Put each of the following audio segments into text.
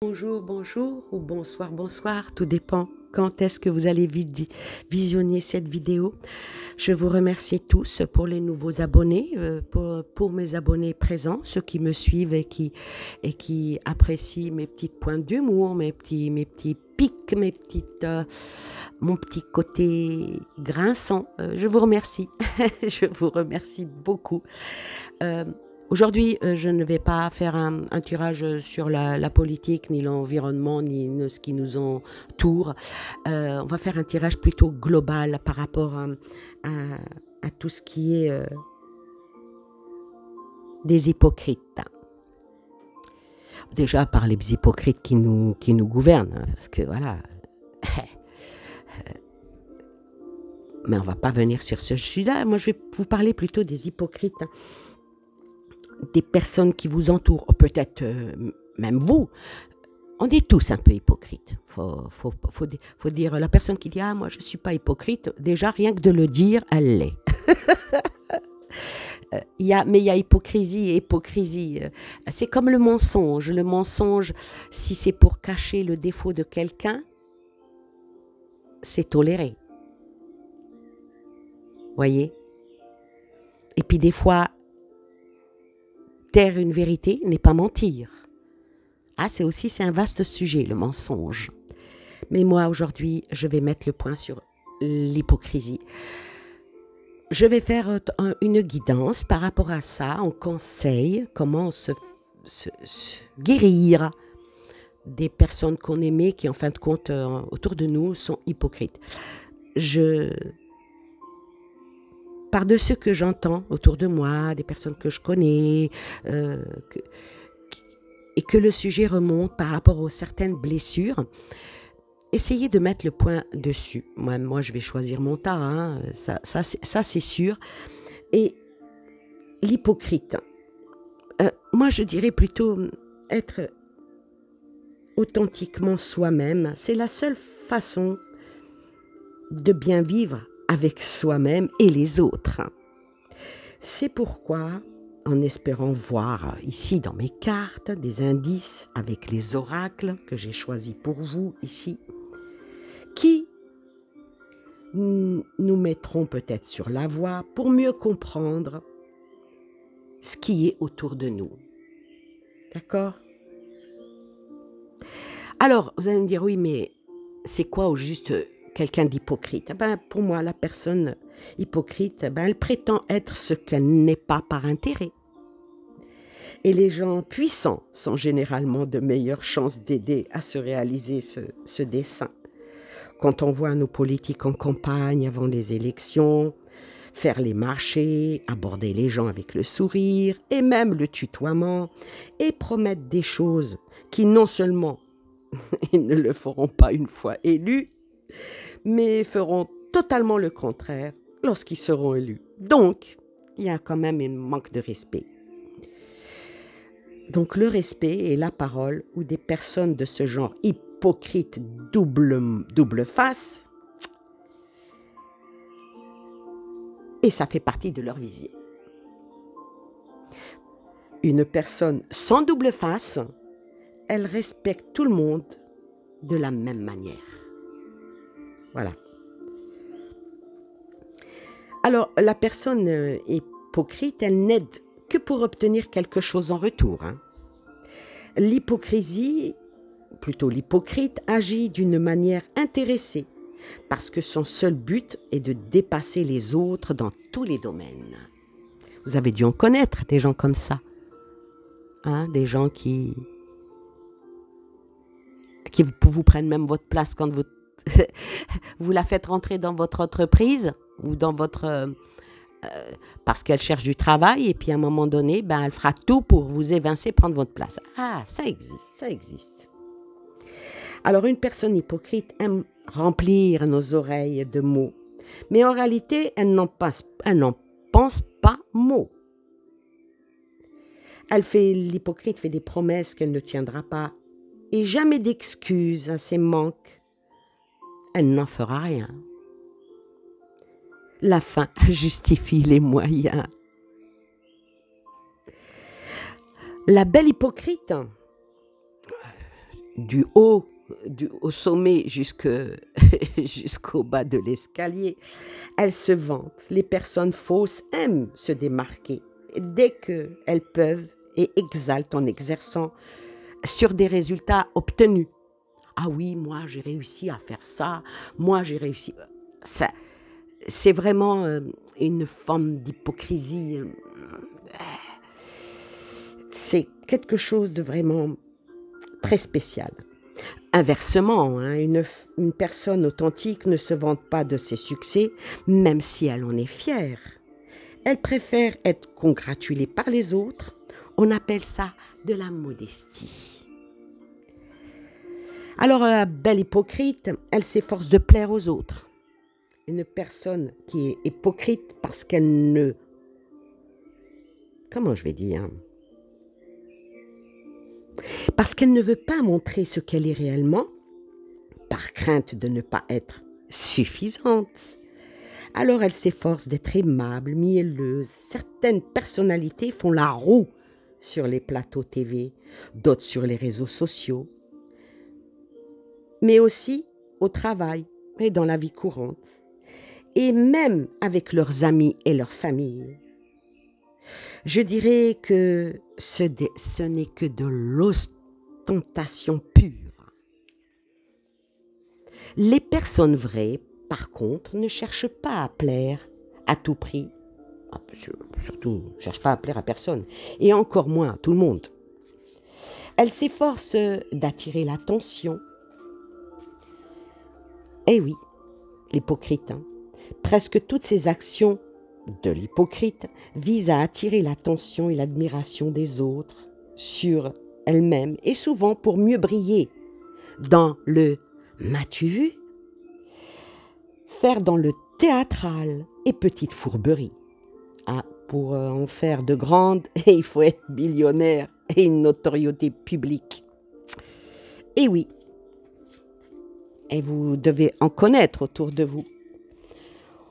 Bonjour, bonjour ou bonsoir, bonsoir, tout dépend quand est-ce que vous allez visionner cette vidéo. Je vous remercie tous pour les nouveaux abonnés, pour mes abonnés présents, ceux qui me suivent et qui apprécient mes petites pointes d'humour, mes petits pics, mon petit côté grinçant. Je vous remercie, je vous remercie beaucoup. Aujourd'hui, je ne vais pas faire un tirage sur la politique, ni l'environnement, ni ce qui nous entoure. On va faire un tirage plutôt global par rapport à tout ce qui est des hypocrites. Déjà par les hypocrites qui nous gouvernent, parce que voilà. Mais on ne va pas venir sur ce sujet-là. Moi, je vais vous parler plutôt des hypocrites. Des personnes qui vous entourent, ou peut-être même vous, on est tous un peu hypocrites. Faut dire, la personne qui dit « Ah, moi, je ne suis pas hypocrite », déjà, rien que de le dire, elle l'est. Mais il y a hypocrisie et hypocrisie. C'est comme le mensonge. Le mensonge, si c'est pour cacher le défaut de quelqu'un, c'est toléré. Voyez ? Et puis des fois, taire une vérité n'est pas mentir. Ah, c'est un vaste sujet, le mensonge. Mais moi, aujourd'hui, je vais mettre le point sur l'hypocrisie. Je vais faire une guidance par rapport à ça, un conseil, comment se guérir des personnes qu'on aimait qui, en fin de compte, autour de nous, sont hypocrites. Par de ce que j'entends autour de moi, des personnes que je connais, et que le sujet remonte par rapport aux certaines blessures, essayez de mettre le point dessus. Moi je vais choisir mon tas, hein, ça c'est sûr. Et l'hypocrite, moi je dirais plutôt être authentiquement soi-même. C'est la seule façon de bien vivre avec soi-même et les autres. C'est pourquoi, en espérant voir ici dans mes cartes des indices avec les oracles que j'ai choisis pour vous ici, qui nous mettront peut-être sur la voie pour mieux comprendre ce qui est autour de nous. D'accord ? Alors, vous allez me dire, oui, mais c'est quoi au juste quelqu'un d'hypocrite? Pour moi, la personne hypocrite, elle prétend être ce qu'elle n'est pas par intérêt. Et les gens puissants sont généralement de meilleures chances d'aider à se réaliser ce dessein. Quand on voit nos politiques en campagne avant les élections, faire les marchés, aborder les gens avec le sourire et même le tutoiement, et promettre des choses qui non seulement ils ne le feront pas une fois élus, mais feront totalement le contraire lorsqu'ils seront élus. Donc, il y a quand même un manque de respect. Donc, le respect est la parole où des personnes de ce genre hypocrites double face, et ça fait partie de leur vision. Une personne sans double face, elle respecte tout le monde de la même manière. Voilà. Alors, la personne hypocrite, elle n'aide que pour obtenir quelque chose en retour. L'hypocrisie, plutôt l'hypocrite, agit d'une manière intéressée parce que son seul but est de dépasser les autres dans tous les domaines. Vous avez dû en connaître des gens comme ça. Des gens qui vous prennent même votre place quand vous la faites rentrer dans votre entreprise ou dans votre... parce qu'elle cherche du travail et puis à un moment donné, elle fera tout pour vous évincer, prendre votre place. Ah, ça existe. Alors une personne hypocrite aime remplir nos oreilles de mots, mais en réalité, elle n'en pense pas mots. L'hypocrite fait des promesses qu'elle ne tiendra pas et jamais d'excuses à ses manques. Elle n'en fera rien. La fin justifie les moyens. La belle hypocrite, du haut, au sommet jusqu'au bas de l'escalier. Elles se vantent. Les personnes fausses aiment se démarquer dès qu'elles peuvent et exaltent en exerçant sur des résultats obtenus. Ah oui, moi j'ai réussi à faire ça, moi j'ai réussi. Ça, c'est vraiment une forme d'hypocrisie. C'est quelque chose de vraiment très spécial. Inversement, hein, une personne authentique ne se vante pas de ses succès, même si elle en est fière. Elle préfère être congratulée par les autres. On appelle ça de la modestie. Alors la belle hypocrite, elle s'efforce de plaire aux autres. Une personne qui est hypocrite parce qu'elle ne... Comment je vais dire ? Parce qu'elle ne veut pas montrer ce qu'elle est réellement, par crainte de ne pas être suffisante. Alors elle s'efforce d'être aimable, mielleuse. Certaines personnalités font la roue sur les plateaux TV, d'autres sur les réseaux sociaux, mais aussi au travail et dans la vie courante, et même avec leurs amis et leur famille. Je dirais que ce n'est que de l'ostentation pure. Les personnes vraies, par contre, ne cherchent pas à plaire à tout prix. Surtout, ne cherchent pas à plaire à personne, et encore moins à tout le monde. Elles s'efforcent d'attirer l'attention. Eh oui, l'hypocrite, hein. Presque toutes ces actions de l'hypocrite visent à attirer l'attention et l'admiration des autres sur elle-même, et souvent pour mieux briller dans le « m'as-tu vu ?» faire dans le théâtral et petite fourberie. Ah, pour en faire de grandes, il faut être millionnaire et une notoriété publique. Et oui, et vous devez en connaître autour de vous.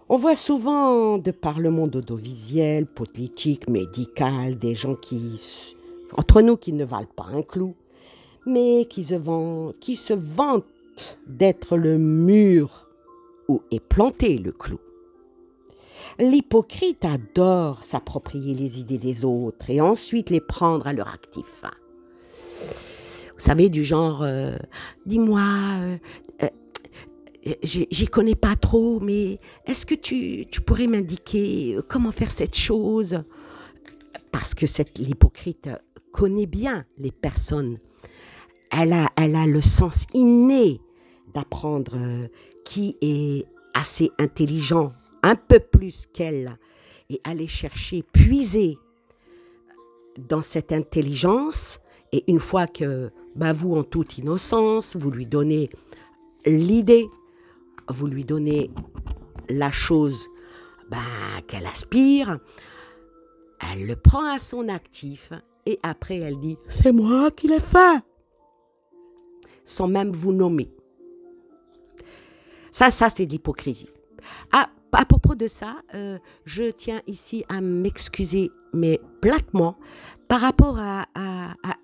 On voit souvent, de par le monde audiovisuel, politique, médical, des gens entre nous, qui ne valent pas un clou, mais qui se vantent d'être le mur où est planté le clou. L'hypocrite adore s'approprier les idées des autres et ensuite les prendre à leur actif. Vous savez, du genre, dis-moi, j'y connais pas trop, mais est-ce que tu pourrais m'indiquer comment faire cette chose ? Parce que l'hypocrite connaît bien les personnes. Elle a le sens inné d'apprendre qui est assez intelligent, un peu plus qu'elle, et aller chercher, puiser dans cette intelligence. Et une fois que vous, en toute innocence, vous lui donnez l'idée, vous lui donnez la chose qu'elle aspire, elle le prend à son actif et après elle dit « c'est moi qui l'ai fait » sans même vous nommer. Ça c'est de l'hypocrisie. À propos de ça, je tiens ici à m'excuser, mais platement, par rapport à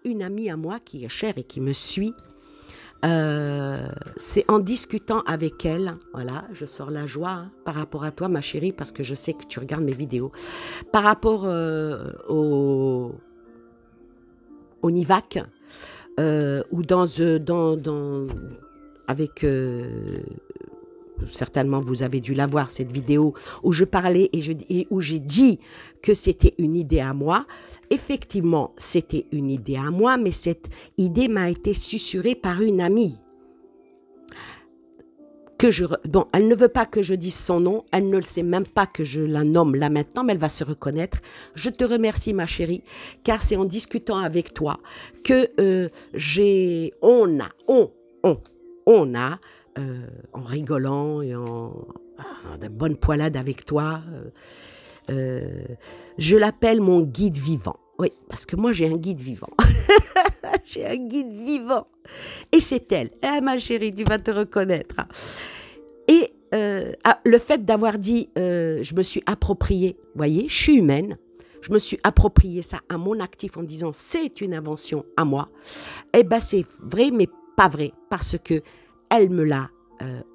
une amie à moi qui est chère et qui me suit. C'est en discutant avec elle, voilà, je sors la joie par rapport à toi, ma chérie, parce que je sais que tu regardes mes vidéos, par rapport au NIVAC, ou avec certainement vous avez dû la voir, cette vidéo où je parlais et où j'ai dit que c'était une idée à moi. Effectivement, c'était une idée à moi, mais cette idée m'a été susurrée par une amie. Elle ne veut pas que je dise son nom, elle ne le sait même pas que je la nomme là maintenant, mais elle va se reconnaître. Je te remercie, ma chérie, car c'est en discutant avec toi que on a en rigolant et en de bonnes poilades avec toi, je l'appelle mon guide vivant. Oui, parce que moi j'ai un guide vivant. J'ai un guide vivant. Et c'est elle. Ma chérie, tu vas te reconnaître. Et le fait d'avoir dit, je me suis approprié, vous voyez, je suis humaine, je me suis approprié ça à mon actif en disant, c'est une invention à moi. Eh bien, c'est vrai, mais pas vrai, parce que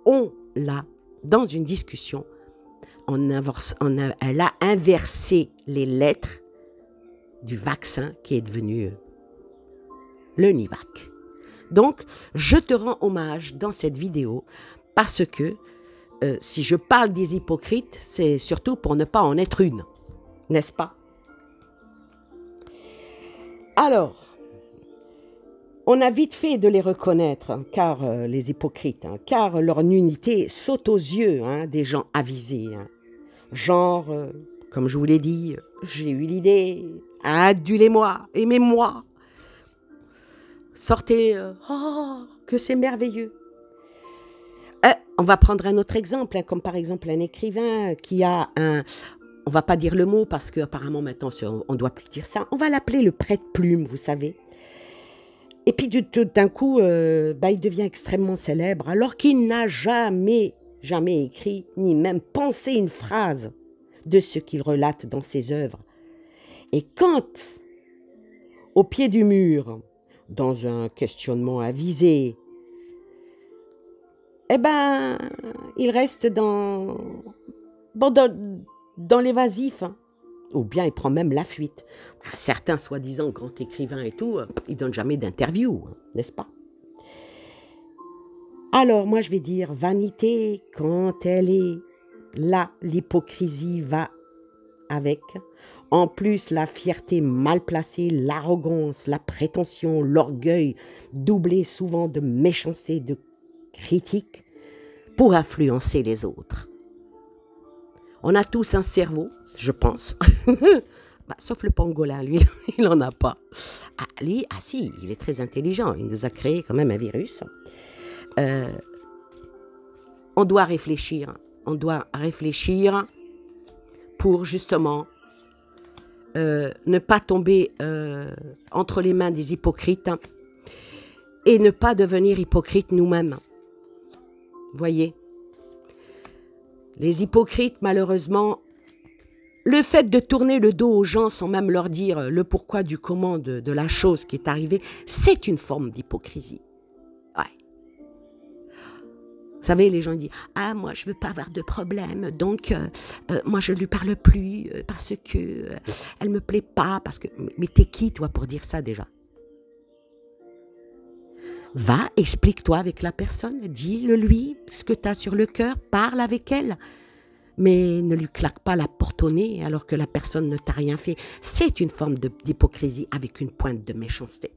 on l'a, dans une discussion, elle a inversé les lettres du vaccin qui est devenu le Nivac. Donc, je te rends hommage dans cette vidéo parce que si je parle des hypocrites, c'est surtout pour ne pas en être une, n'est-ce pas? Alors, on a vite fait de les reconnaître, car les hypocrites, car leur nudité saute aux yeux des gens avisés. Genre, comme je vous l'ai dit, j'ai eu l'idée, adulez-moi, aimez-moi. Sortez, oh, que c'est merveilleux. On va prendre un autre exemple, comme par exemple un écrivain qui a on va pas dire le mot parce qu'apparemment maintenant on ne doit plus dire ça, on va l'appeler le prête-plume, vous savez. Et puis d'un coup, il devient extrêmement célèbre alors qu'il n'a jamais écrit ni même pensé une phrase de ce qu'il relate dans ses œuvres. Et quand, au pied du mur, dans un questionnement avisé, il reste dans l'évasif, ou bien il prend même la fuite. Certains soi-disant grands écrivains et tout, ils ne donnent jamais d'interview, n'est-ce pas? Alors moi je vais dire vanité quand elle est là, l'hypocrisie va avec. En plus, la fierté mal placée, l'arrogance, la prétention, l'orgueil, doublé souvent de méchanceté, de critique, pour influencer les autres. On a tous un cerveau, je pense. Sauf le pangolin, lui, il n'en a pas. Si, il est très intelligent. Il nous a créé quand même un virus. On doit réfléchir. On doit réfléchir pour justement ne pas tomber entre les mains des hypocrites et ne pas devenir hypocrites nous-mêmes. Voyez, les hypocrites, malheureusement, le fait de tourner le dos aux gens sans même leur dire le pourquoi du comment de la chose qui est arrivée, c'est une forme d'hypocrisie. Ouais. Vous savez, les gens disent « Ah, moi, je ne veux pas avoir de problème, donc moi, je ne lui parle plus parce que elle ne me plaît pas. » Parce que, mais t'es qui, toi, pour dire ça déjà? Va, explique-toi avec la personne, dis-le-lui ce que tu as sur le cœur, parle avec elle. Mais ne lui claque pas la porte au nez alors que la personne ne t'a rien fait. C'est une forme d'hypocrisie avec une pointe de méchanceté.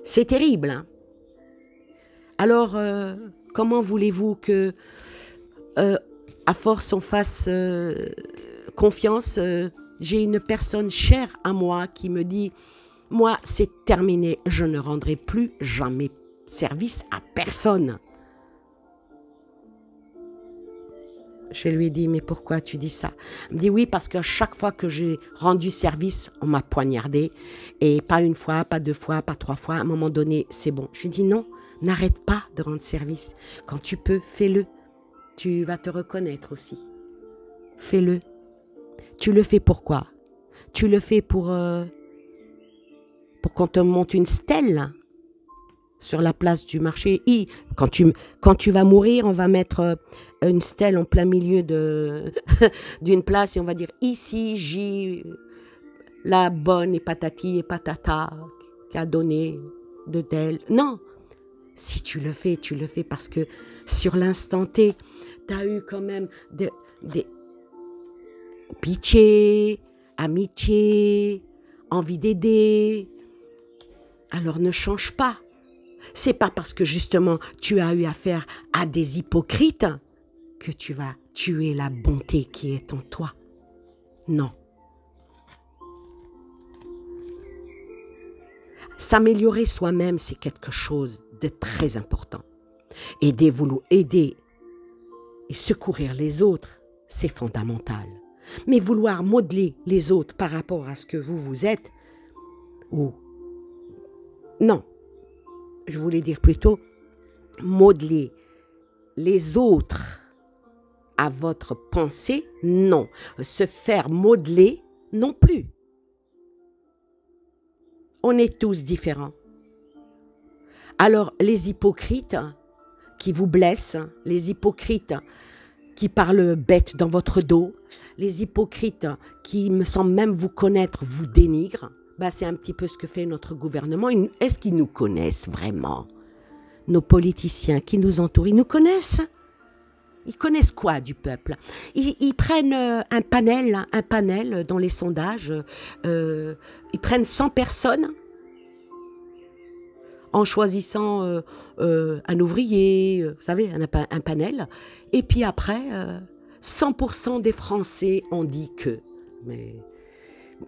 C'est terrible, hein? Alors, comment voulez-vous que, à force, on fasse confiance? J'ai une personne chère à moi qui me dit « Moi, c'est terminé, je ne rendrai plus jamais service à personne. » Je lui ai dit « Mais pourquoi tu dis ça ?» Elle me dit « Oui, parce qu'à chaque fois que j'ai rendu service, on m'a poignardé. Et pas une fois, pas deux fois, pas trois fois. À un moment donné, c'est bon. » Je lui ai dit « Non, n'arrête pas de rendre service. Quand tu peux, fais-le. Tu vas te reconnaître aussi. Fais-le. Tu le fais pourquoi? Tu le fais pour qu'on te monte une stèle sur la place du marché. Quand tu vas mourir, on va mettre une stèle en plein milieu d'une place et on va dire ici j'ai la bonne et patati et patata qui a donné de tel. Non, si tu le fais parce que sur l'instant T, tu as eu quand même des pitié, amitié, envie d'aider. Alors ne change pas. C'est pas parce que justement tu as eu affaire à des hypocrites que tu vas tuer la bonté qui est en toi. Non. S'améliorer soi-même, c'est quelque chose de très important. Aider et secourir les autres, c'est fondamental. Mais vouloir modeler les autres par rapport à ce que vous êtes, non. Je voulais dire plutôt modeler les autres à votre pensée, non. Se faire modeler, non plus. On est tous différents. Alors, les hypocrites qui vous blessent, les hypocrites qui parlent bête dans votre dos, les hypocrites qui, me semblent même vous connaître, vous dénigrent, ben c'est un petit peu ce que fait notre gouvernement. Est-ce qu'ils nous connaissent vraiment? Nos politiciens qui nous entourent, ils nous connaissent? Ils connaissent quoi du peuple? Ils prennent un panel dans les sondages, ils prennent 100 personnes en choisissant un ouvrier, vous savez, un panel. Et puis après, 100% des Français ont dit que. Mais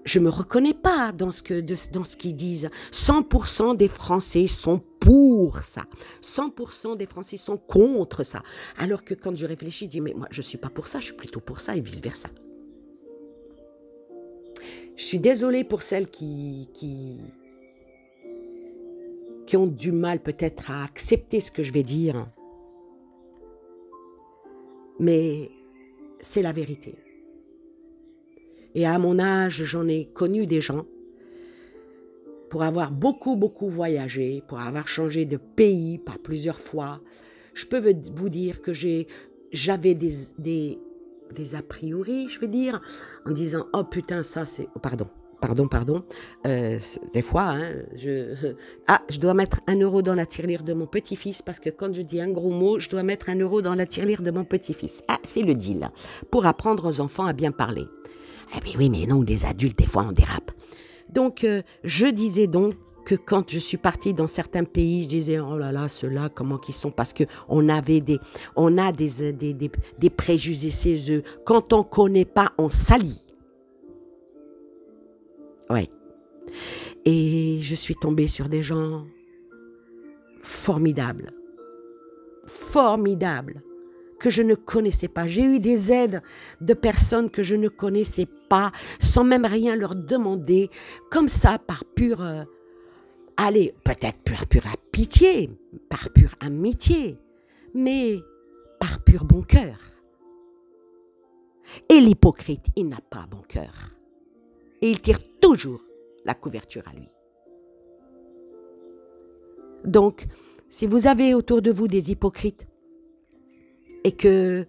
je ne me reconnais pas dans ce qu'ils disent. 100% des Français sont pour ça. 100% des Français sont contre ça. Alors que quand je réfléchis, je dis, mais moi, je ne suis pas pour ça, je suis plutôt pour ça et vice-versa. Je suis désolée pour celles qui ont du mal peut-être à accepter ce que je vais dire. Mais c'est la vérité. Et à mon âge, j'en ai connu des gens, pour avoir beaucoup voyagé, pour avoir changé de pays par plusieurs fois. Je peux vous dire que j'avais des a priori, je veux dire, en disant « Oh putain, ça c'est... » Pardon. Des fois, hein, je dois mettre 1 euro dans la tirelire de mon petit-fils parce que quand je dis un gros mot, je dois mettre 1 euro dans la tirelire de mon petit-fils. Ah, c'est le deal, pour apprendre aux enfants à bien parler. Eh bien oui, mais non, les adultes, des fois, on dérape. Donc, je disais donc que quand je suis partie dans certains pays, je disais, oh là là, ceux-là, comment qu'ils sont? Parce qu'on a des préjugés chez eux. Quand on ne connaît pas, on salit. Ouais. Et je suis tombée sur des gens formidables, que je ne connaissais pas. J'ai eu des aides de personnes que je ne connaissais pas, sans même rien leur demander, comme ça, par pure, peut-être pure pitié, par pure amitié, mais par pur bon cœur. Et l'hypocrite, il n'a pas bon cœur. Et il tire toujours la couverture à lui. Donc, si vous avez autour de vous des hypocrites et que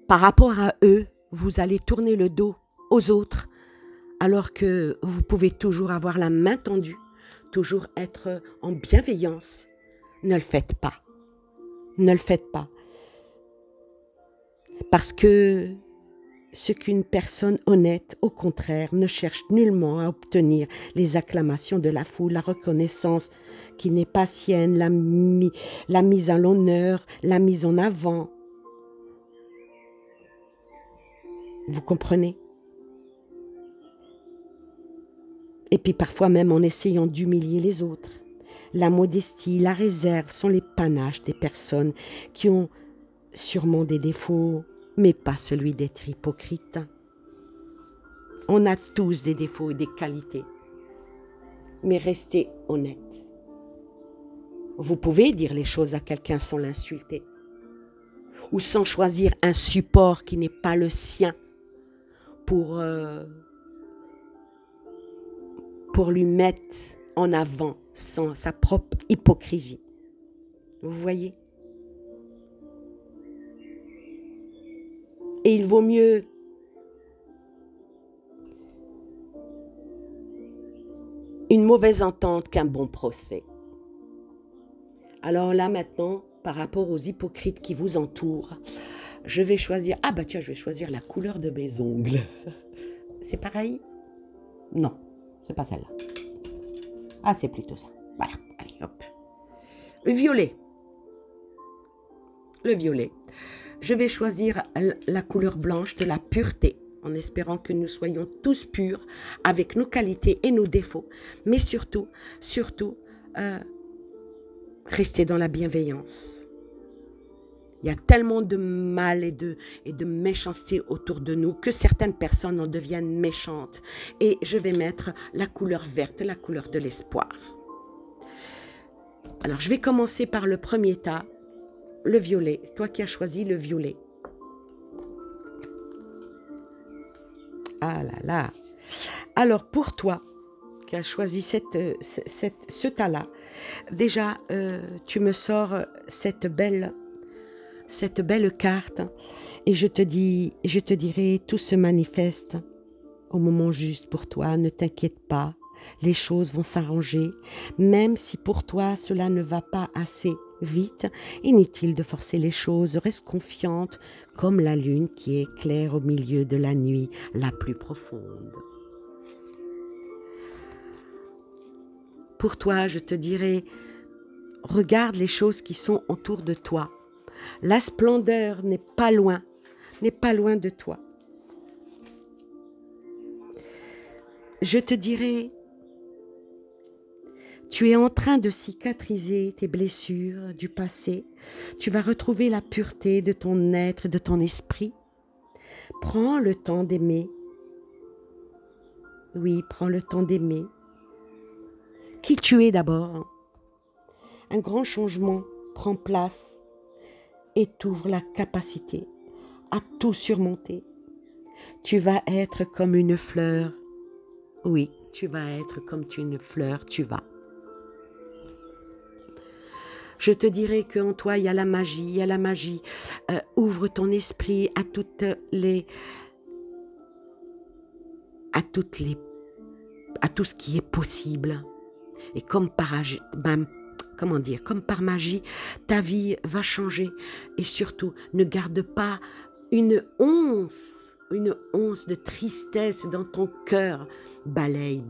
par rapport à eux, vous allez tourner le dos aux autres, alors que vous pouvez toujours avoir la main tendue, toujours être en bienveillance, ne le faites pas. Ne le faites pas. Parce que ce qu'une personne honnête, au contraire, ne cherche nullement à obtenir les acclamations de la foule, la reconnaissance qui n'est pas sienne, la mise à l'honneur, la mise en avant. Vous comprenez? Et puis parfois même en essayant d'humilier les autres. La modestie, la réserve sont les panaches des personnes qui ont sûrement des défauts, mais pas celui d'être hypocrite. On a tous des défauts et des qualités, mais restez honnête. Vous pouvez dire les choses à quelqu'un sans l'insulter, ou sans choisir un support qui n'est pas le sien pour lui mettre en avant sa propre hypocrisie. Vous voyez? Et il vaut mieux une mauvaise entente qu'un bon procès. Alors là maintenant, par rapport aux hypocrites qui vous entourent, je vais choisir... Ah bah tiens, je vais choisir la couleur de mes ongles. C'est pareil? Non, c'est pas celle-là. Ah, c'est plutôt ça. Voilà, allez, hop. Le violet. Le violet. Je vais choisir la couleur blanche de la pureté, en espérant que nous soyons tous purs, avec nos qualités et nos défauts. Mais surtout, rester dans la bienveillance. Il y a tellement de mal et de méchanceté autour de nous que certaines personnes en deviennent méchantes. Et je vais mettre la couleur verte, la couleur de l'espoir. Alors, je vais commencer par le premier tas, le violet. C'est toi qui as choisi le violet. Ah là là. Alors, pour toi, qui a choisi ce tas-là, déjà, tu me sors cette belle carte et je te dirai, tout se manifeste au moment juste pour toi, ne t'inquiète pas, les choses vont s'arranger, même si pour toi cela ne va pas assez vite, inutile de forcer les choses, reste confiante comme la lune qui éclaire au milieu de la nuit la plus profonde. Pour toi, je te dirai, regarde les choses qui sont autour de toi. La splendeur n'est pas loin de toi. Je te dirai, tu es en train de cicatriser tes blessures du passé. Tu vas retrouver la pureté de ton être, de ton esprit. Prends le temps d'aimer. Oui, prends le temps d'aimer. Qui tu es d'abord. Un grand changement prend place et t'ouvre la capacité à tout surmonter. Tu vas être comme une fleur. Oui, tu vas être comme une fleur, tu vas. Je te dirai qu'en toi, il y a la magie, ouvre ton esprit à tout ce qui est possible. Et comme par magie, ta vie va changer. Et surtout, ne garde pas une once de tristesse dans ton cœur. Balaye.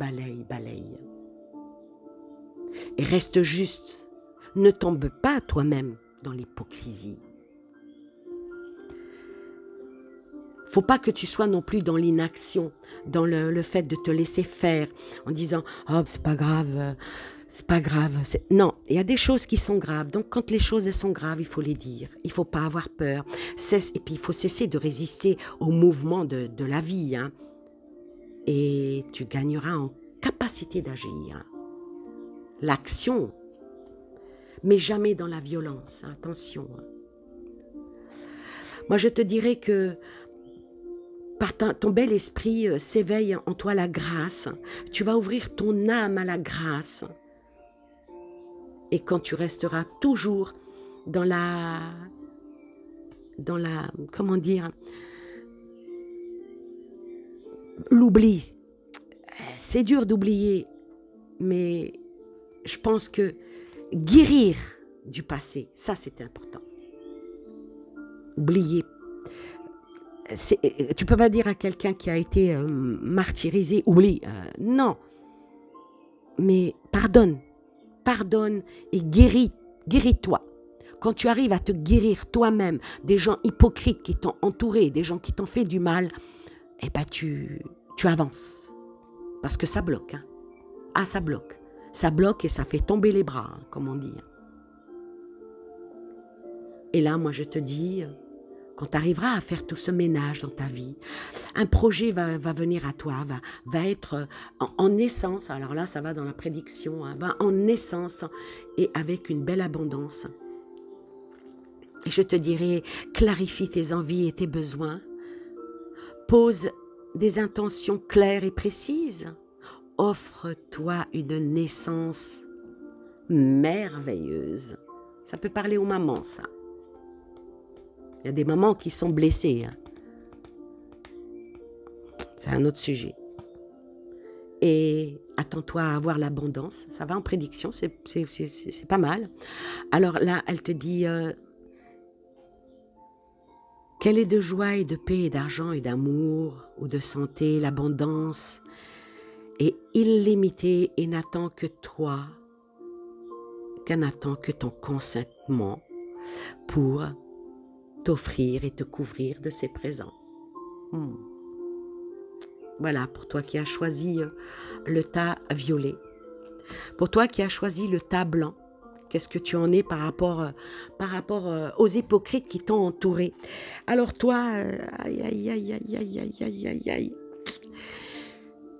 Et reste juste. Ne tombe pas toi-même dans l'hypocrisie. Faut pas que tu sois non plus dans l'inaction, dans le fait de te laisser faire, en disant « Oh, c'est pas grave. » Non, il y a des choses qui sont graves. Donc, quand les choses elles sont graves, il faut les dire. Il faut pas avoir peur. Et puis, il faut cesser de résister au mouvement de la vie. Hein. Et tu gagneras en capacité d'agir. L'action, mais jamais dans la violence. Hein. Attention. Hein. Moi, je te dirais que par ton bel esprit s'éveille en toi la grâce. Tu vas ouvrir ton âme à la grâce. Et quand tu resteras toujours dans la, comment dire, l'oubli. C'est dur d'oublier, mais je pense que guérir du passé, ça c'est important. Oublier. Tu peux pas dire à quelqu'un qui a été martyrisé, oublie. Non. Mais pardonne et guéris-toi. Quand tu arrives à te guérir toi-même des gens hypocrites qui t'ont entouré, des gens qui t'ont fait du mal, eh ben tu avances. Parce que ça bloque. Hein. Ah, ça bloque. Ça bloque et ça fait tomber les bras, hein, comme on dit. Et là, moi, je te dis, quand tu arriveras à faire tout ce ménage dans ta vie, un projet va venir à toi, va être en naissance. Alors là, ça va dans la prédiction, hein, va en naissance et avec une belle abondance. Et je te dirai, clarifie tes envies et tes besoins. Pose des intentions claires et précises. Offre-toi une naissance merveilleuse. Ça peut parler aux mamans, ça. Il y a des mamans qui sont blessées. Hein. C'est un autre sujet. Et attends-toi à avoir l'abondance. Ça va en prédiction, c'est pas mal. Alors là, elle te dit... Quelle est de joie et de paix et d'argent et d'amour ou de santé, l'abondance est illimitée et n'attend que toi, qu'elle n'attend que ton consentement pour t'offrir et te couvrir de ses présents. Voilà, pour toi qui as choisi le tas violet. Pour toi qui as choisi le tas blanc. Qu'est-ce que tu en es par rapport aux hypocrites qui t'ont entouré? Alors toi,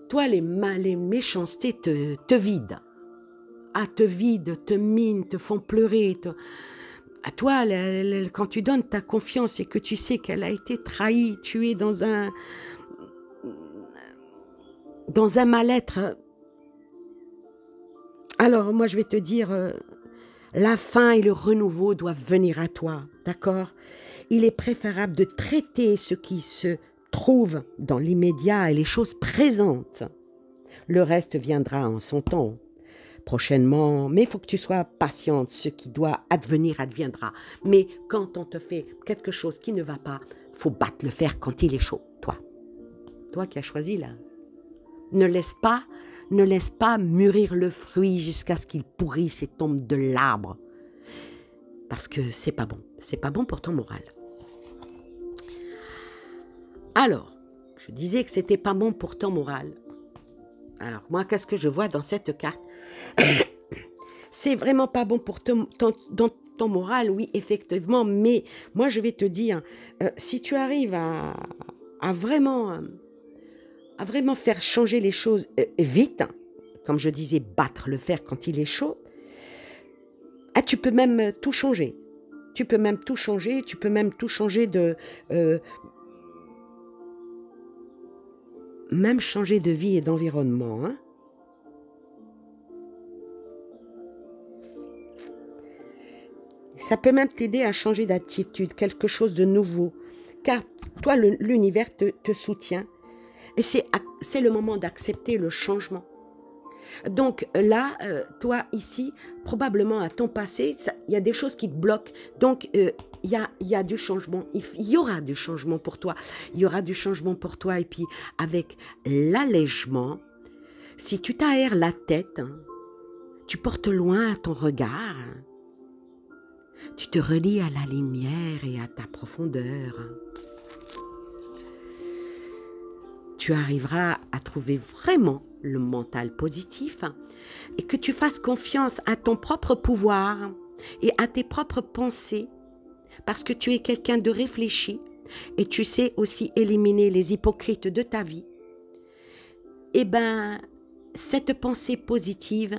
toi les méchancetés te vident. Ah, te vident, te minent, te font pleurer. À toi, quand tu donnes ta confiance et que tu sais qu'elle a été trahie, tu es dans un mal-être Alors, moi, je vais te dire, la fin et le renouveau doivent venir à toi, d'accord? Il est préférable de traiter ce qui se trouve dans l'immédiat et les choses présentes. Le reste viendra en son temps, prochainement, mais il faut que tu sois patiente. Ce qui doit advenir adviendra. Mais quand on te fait quelque chose qui ne va pas, faut battre le fer quand il est chaud, toi. Toi qui as choisi là. Ne laisse pas mûrir le fruit jusqu'à ce qu'il pourrisse et tombe de l'arbre. Parce que c'est pas bon. C'est pas bon pour ton moral. Alors, je disais que c'était pas bon pour ton moral. Alors, moi, qu'est-ce que je vois dans cette carte? C'est vraiment pas bon pour ton moral, oui, effectivement, mais moi, je vais te dire, si tu arrives à vraiment faire changer les choses vite, comme je disais, battre le fer quand il est chaud, tu peux même tout changer. Tu peux même tout changer de... même changer de vie et d'environnement, hein. Ça peut même t'aider à changer d'attitude, quelque chose de nouveau. Car toi, l'univers te soutient. Et c'est le moment d'accepter le changement. Donc là, toi ici, probablement à ton passé, il y a des choses qui te bloquent. Donc il y a du changement. Il y aura du changement pour toi. Il y aura du changement pour toi. Et puis avec l'allègement, si tu t'aères la tête, hein, tu portes loin ton regard. Tu te relis à la lumière et à ta profondeur. Tu arriveras à trouver vraiment le mental positif et que tu fasses confiance à ton propre pouvoir et à tes propres pensées parce que tu es quelqu'un de réfléchi et tu sais aussi éliminer les hypocrites de ta vie. Eh bien, cette pensée positive,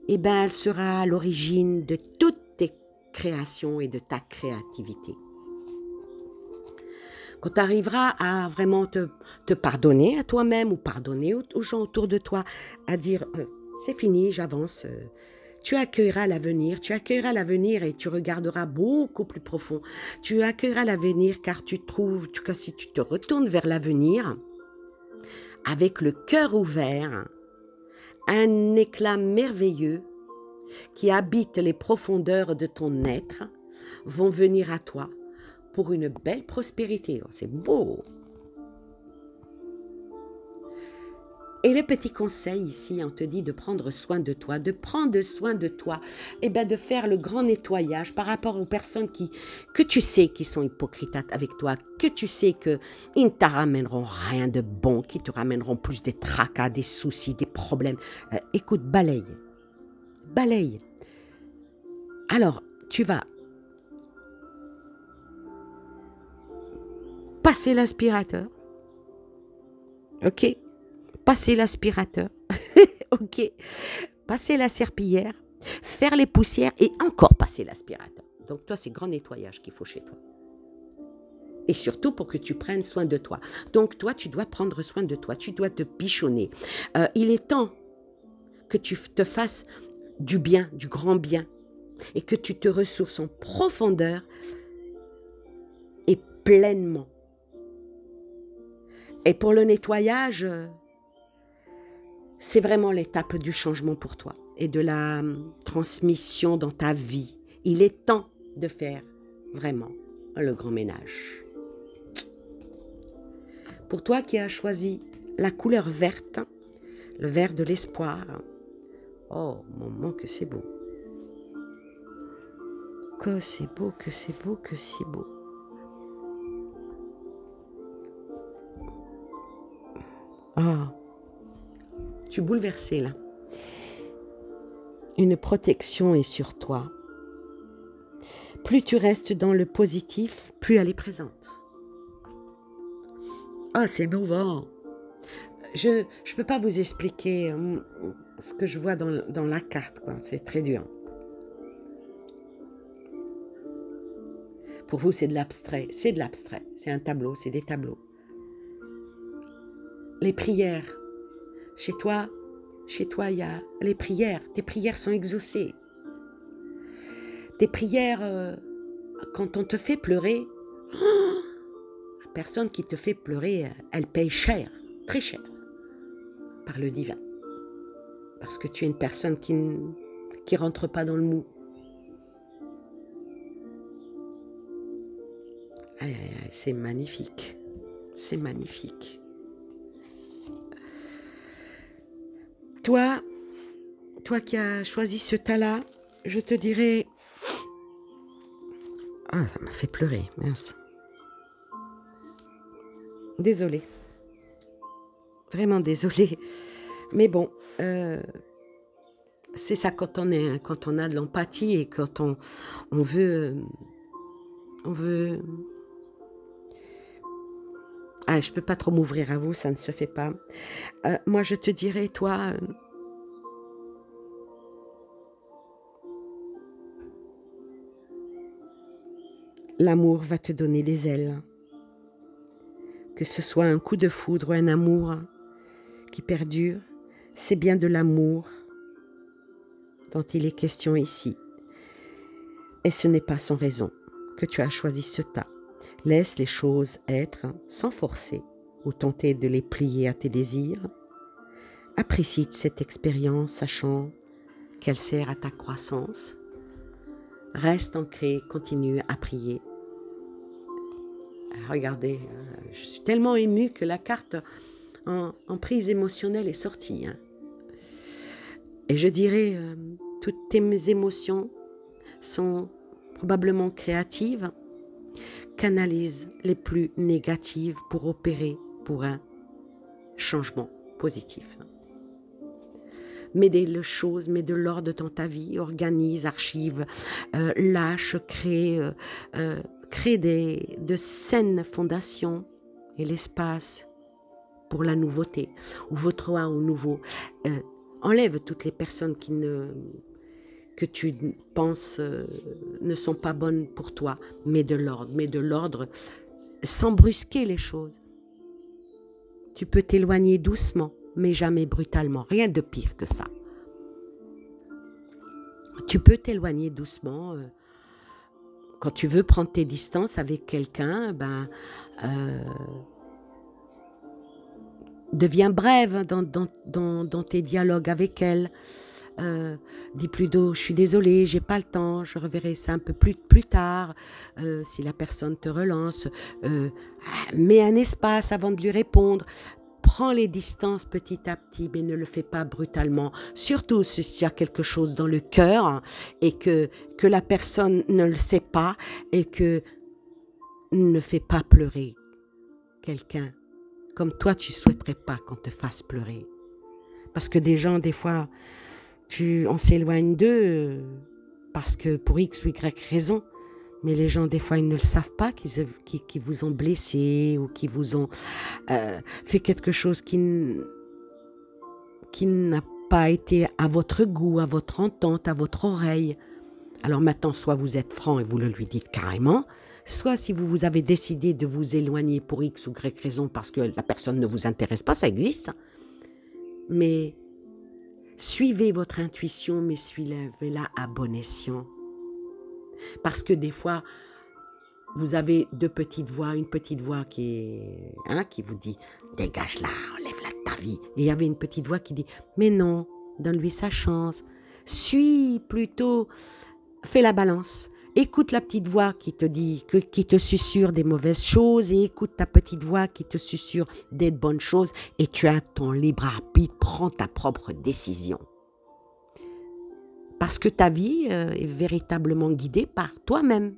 eh bien, elle sera à l'origine de toutes tes créations et de ta créativité. Quand tu arriveras à vraiment te pardonner à toi-même ou pardonner aux gens autour de toi, à dire c'est fini, j'avance, tu accueilleras l'avenir et tu regarderas beaucoup plus profond. Tu accueilleras l'avenir car tu trouves, si tu te retournes vers l'avenir, avec le cœur ouvert, un éclat merveilleux qui habite les profondeurs de ton être vont venir à toi pour une belle prospérité. Oh, c'est beau. Et le petit conseil ici, on te dit de prendre soin de toi, et bien de faire le grand nettoyage par rapport aux personnes que tu sais qui sont hypocrites avec toi, que tu sais qu'ils ne te ramèneront rien de bon, qui te ramèneront plus des tracas, des soucis, des problèmes. Écoute, balaye. Alors, tu vas passer l'aspirateur. Ok? Passer l'aspirateur. Ok? Passer la serpillière, faire les poussières et encore passer l'aspirateur. Donc toi, c'est grand nettoyage qu'il faut chez toi. Et surtout pour que tu prennes soin de toi. Donc toi, tu dois prendre soin de toi. Tu dois te bichonner. Il est temps que tu te fasses du bien, du grand bien. Et que tu te ressources en profondeur et pleinement. Et pour le nettoyage, c'est vraiment l'étape du changement pour toi et de la transmission dans ta vie. Il est temps de faire vraiment le grand ménage. Pour toi qui as choisi la couleur verte, le vert de l'espoir, oh, maman, que c'est beau. Que c'est beau, que c'est beau, que c'est beau. Ah, je suis bouleversée là. Une protection est sur toi. Plus tu restes dans le positif, plus elle est présente. Ah, c'est émouvant. Je ne peux pas vous expliquer ce que je vois dans la carte, quoi. C'est très dur. Pour vous, c'est de l'abstrait. C'est de l'abstrait. C'est un tableau, c'est des tableaux. Les prières. Chez toi, Chez toi, il y a les prières. Tes prières sont exaucées. Tes prières, quand on te fait pleurer, la personne qui te fait pleurer, elle paye cher, très cher, par le divin. Parce que tu es une personne qui rentre pas dans le mou. C'est magnifique. C'est magnifique. Toi qui as choisi ce tas-là, je te dirais... Ah, ça m'a fait pleurer, mince. Désolée. Vraiment désolée. Mais bon, c'est ça quand on a de l'empathie et quand on veut... Ah, je peux pas trop m'ouvrir à vous, ça ne se fait pas. Moi, je te dirais, toi... l'amour va te donner des ailes. Que ce soit un coup de foudre ou un amour qui perdure, c'est bien de l'amour dont il est question ici. Et ce n'est pas sans raison que tu as choisi ce tas. Laisse les choses être sans forcer ou tenter de les plier à tes désirs. Apprécie cette expérience, sachant qu'elle sert à ta croissance. Reste ancré, continue à prier. Regardez, je suis tellement émue que la carte en prise émotionnelle est sortie. Et je dirais, toutes tes émotions sont probablement créatives. Canalise les plus négatives pour opérer pour un changement positif. Mets des choses, mets de l'ordre dans ta vie, organise, archive, lâche, crée de saines fondations et l'espace pour la nouveauté. Ouvre-toi au nouveau. Enlève toutes les personnes que tu penses ne sont pas bonnes pour toi. Mets de l'ordre sans brusquer les choses. Tu peux t'éloigner doucement, mais jamais brutalement. Rien de pire que ça. Tu peux t'éloigner doucement. Quand tu veux prendre tes distances avec quelqu'un, deviens brève dans tes dialogues avec elle. Dis plutôt, je suis désolée, j'ai pas le temps, je reverrai ça un peu plus tard. Si la personne te relance, mets un espace avant de lui répondre. Prends les distances petit à petit, mais ne le fais pas brutalement. Surtout si il y a quelque chose dans le cœur et que la personne ne le sait pas et que ne fais pas pleurer quelqu'un comme toi tu souhaiterais pas qu'on te fasse pleurer. Parce que des gens, des fois, on s'éloigne d'eux parce que pour X ou Y raison, mais les gens, des fois, ils ne le savent pas qu'ils vous ont blessé ou qu'ils vous ont fait quelque chose qui n'a pas été à votre goût, à votre entente, à votre oreille. Alors maintenant, soit vous êtes franc et vous le lui dites carrément, soit si vous avez décidé de vous éloigner pour X ou Y raison parce que la personne ne vous intéresse pas, ça existe. Mais suivez votre intuition, mais suivez-la à bon escient. Parce que des fois, vous avez deux petites voix, une petite voix qui vous dit « Dégage-la, enlève-la de ta vie ». Et il y avait une petite voix qui dit « Mais non, donne-lui sa chance. Suis plutôt, fais la balance. Écoute la petite voix qui te susurre des mauvaises choses et écoute ta petite voix qui te susurre des bonnes choses et tu as ton libre arbitre, prends ta propre décision. Parce que ta vie est véritablement guidée par toi-même.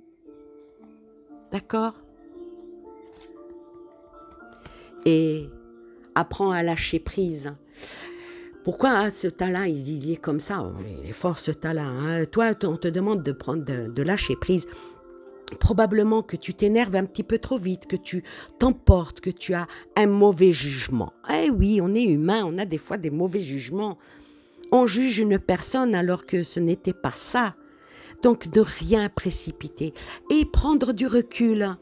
D'accord ? Et apprends à lâcher prise. Pourquoi ce tas-là, il est comme ça ? Il est fort ce tas-là. Hein. Toi, on te demande de lâcher prise. Probablement que tu t'énerves un petit peu trop vite, que tu t'emportes, que tu as un mauvais jugement. Eh oui, on est humain, on a des fois des mauvais jugements. On juge une personne alors que ce n'était pas ça. Donc, de rien précipiter et prendre du recul.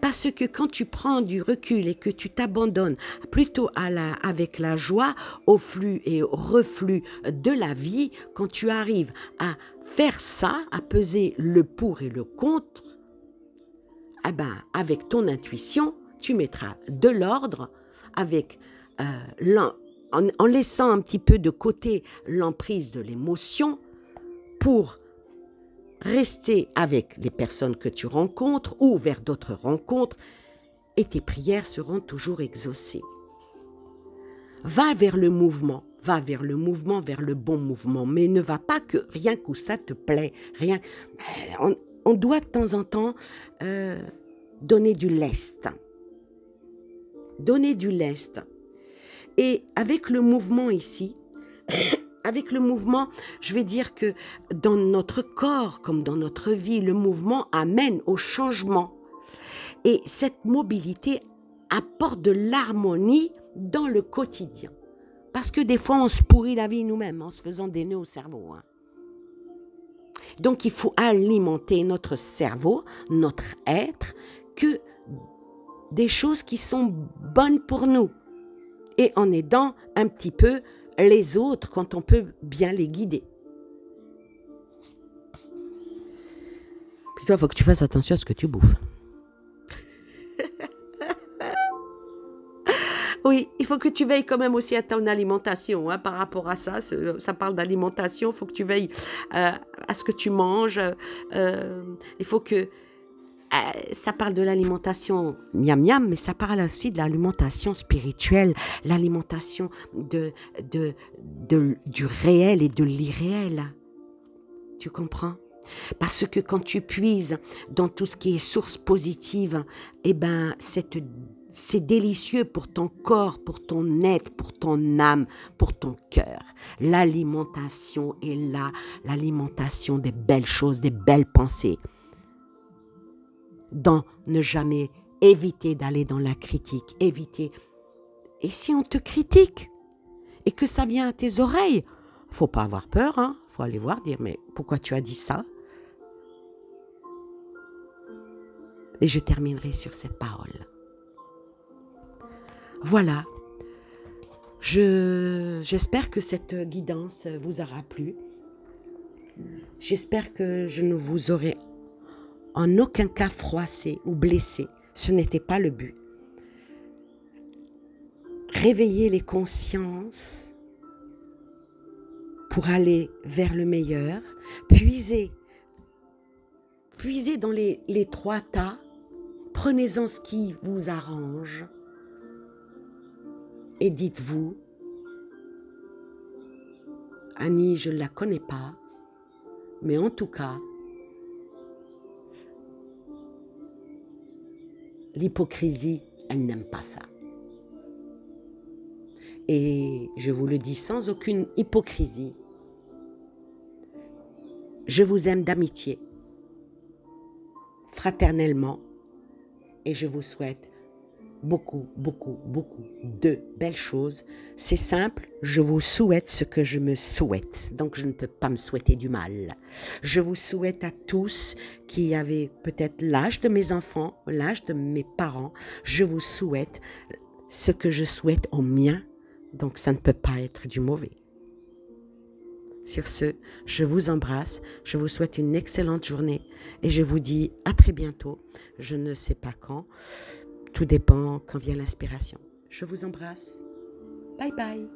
Parce que quand tu prends du recul et que tu t'abandonnes plutôt avec la joie au flux et au reflux de la vie, quand tu arrives à faire ça, à peser le pour et le contre, eh ben, avec ton intuition, tu mettras de l'ordre avec en laissant un petit peu de côté l'emprise de l'émotion pour rester avec les personnes que tu rencontres ou vers d'autres rencontres et tes prières seront toujours exaucées. Va vers le mouvement, vers le bon mouvement, mais ne va pas que rien qu'où ça te plaît, rien. On doit de temps en temps donner du lest. Donner du lest. Et avec le mouvement ici, avec le mouvement, je vais dire que dans notre corps, comme dans notre vie, le mouvement amène au changement. Et cette mobilité apporte de l'harmonie dans le quotidien. Parce que des fois, on se pourrit la vie nous-mêmes en se faisant des nœuds au cerveau. Donc, il faut alimenter notre cerveau, notre être, que des choses qui sont bonnes pour nous. Et en aidant un petit peu les autres quand on peut bien les guider. Puis toi, il faut que tu fasses attention à ce que tu bouffes. Oui, il faut que tu veilles quand même aussi à ton alimentation par rapport à ça. Ça parle d'alimentation, il faut que tu veilles à ce que tu manges. Il faut que... ça parle de l'alimentation miam miam, mais ça parle aussi de l'alimentation spirituelle, l'alimentation du réel et de l'irréel. Tu comprends? Parce que quand tu puises dans tout ce qui est source positive, eh ben, c'est délicieux pour ton corps, pour ton être, pour ton âme, pour ton cœur. L'alimentation est là, l'alimentation des belles choses, des belles pensées. Dans ne jamais éviter d'aller dans la critique, éviter. Et si on te critique et que ça vient à tes oreilles, faut pas avoir peur, faut aller voir, dire mais pourquoi tu as dit ça? Et je terminerai sur cette parole. Voilà. J'espère que cette guidance vous aura plu. J'espère que je ne vous aurai en aucun cas froissé ou blessé. Ce n'était pas le but. Réveiller les consciences pour aller vers le meilleur. Puisez dans les trois tas. Prenez-en ce qui vous arrange. Et dites-vous, Annie, je ne la connais pas, mais en tout cas, l'hypocrisie, elle n'aime pas ça. Et je vous le dis sans aucune hypocrisie, je vous aime d'amitié, fraternellement, et je vous souhaite beaucoup, beaucoup, beaucoup de belles choses. C'est simple, je vous souhaite ce que je me souhaite. Donc, je ne peux pas me souhaiter du mal. Je vous souhaite à tous qui avez peut-être l'âge de mes enfants, l'âge de mes parents, je vous souhaite ce que je souhaite aux miens. Donc, ça ne peut pas être du mauvais. Sur ce, je vous embrasse, je vous souhaite une excellente journée et je vous dis à très bientôt. Je ne sais pas quand. Tout dépend quand vient l'inspiration. Je vous embrasse. Bye bye.